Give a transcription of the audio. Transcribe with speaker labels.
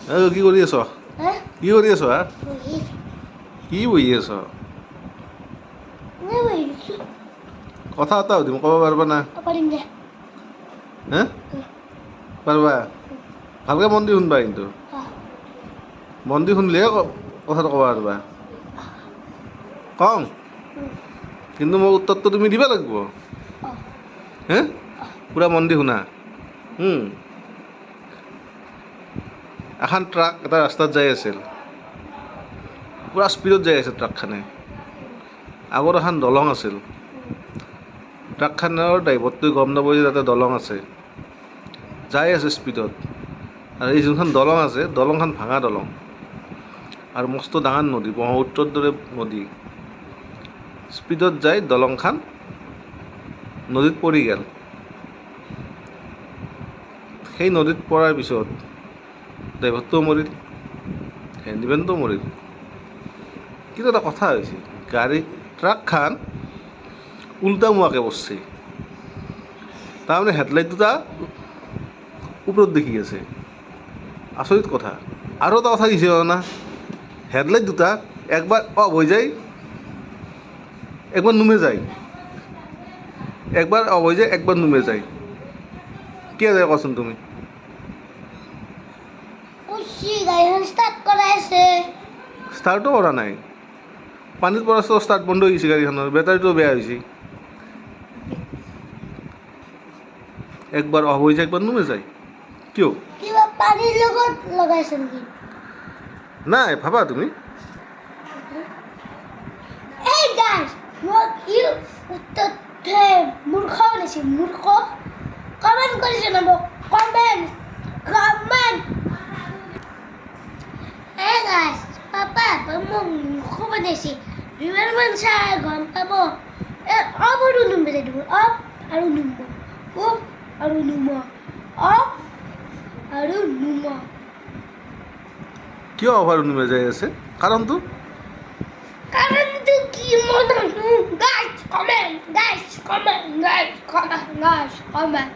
Speaker 1: কি কৰি আছ?
Speaker 2: হা?
Speaker 1: কি কৰি আছ হা?
Speaker 2: বহি
Speaker 1: কি বহি আছ?
Speaker 2: মই বহিছোঁ।
Speaker 1: কথা এটা সুধিম ক'ব পাৰিবা না?
Speaker 2: পাৰিম দে।
Speaker 1: হে? পাৰিবা? ভালকৈ মন দি শুনবা কিন্তু। মন দি শুনলিহে কথাটো ক'ব পাৰিবা। কওঁ কিন্তু মোক উত্তৰটো তুমি দিব লাগিব। হে? পূৰা মন দি শুনা। এখন ট্ৰাক এটা ৰাস্তাত যাই আছিল। পূৰা স্পীডত যাই আছে ট্ৰাকখনে। আগত এখন দলং আছিল। ট্ৰাকখনৰ ড্ৰাইভাৰটোৱে গম নাপায় যে তাতে দলং আছে। যাই আছে স্পীডত। আৰু এই যোনখন দলং আছে, দলংখন ভাঙা দলং। আৰু মস্ত ডাঙৰ নদী, ব্ৰহ্মপুত্ৰৰ দৰে নদী। স্পীডত যাই দলংখন নদীত পৰি গ'ল। সেই নদীত পৰাৰ পিছত ড্ৰাইভাৰটোও মৰিল, হেণ্ডিমেনটোও মৰিল। কিন্তু এটা কথা হৈছে, ট্ৰাকখন উল্টা মুৱাকৈ পৰছে। তাৰমানে হেডলাইট দুটা ওপৰত দেখি আছে। আচৰিত কথা। আৰু এটা কথা কি জানা? হেডলাইট দুটা একবাৰ অফ হৈ যায়, একবাৰ নুমে যায়। একবাৰ অফ হৈ যায়, একবাৰ নুমে যায়। কিয় যায় কোৱাচোন তুমি?
Speaker 2: গাড়ীখন ষ্টাৰ্ট কৰাই আছে।
Speaker 1: ষ্টাৰ্টো কৰা নাই। পানীত পৰা ষ্টাৰ্ট বন্ধ হৈ গৈছে গাড়ীখনৰ, বেটাৰীটো বেয়া হৈছে। একবাৰ অফ হৈ যায়, একবাৰ নুমে যায়। কিয়?
Speaker 2: কিবা পানীৰ লগত লগাইছে নেকি?
Speaker 1: নাই, ভাবা তুমি।
Speaker 2: এই গাইছ, মোক উত্তৰতে মূৰ্খ বনাইছে, মূৰ্খ। কমেণ্ট কৰি জনাব, কমেণ্ট। এই গাইছ, পাপা মোক মূৰ্খ বনাইছে। যিমানমান চাই গম পাব। অফ আৰু নুম বজাই দিব, অফ আৰু নুম, অফ আৰু নুম, অফ আৰু নুম।
Speaker 1: কিয় অফ আৰু নুমে যাই আছে? কাৰণটো?
Speaker 2: কাৰণটো কি মই জানো? গাইছ, কমেণ্ট, গাইছ, কমেণ্ট, গাইছ, কমেণ্ট, গাইছ, কমেণ্ট।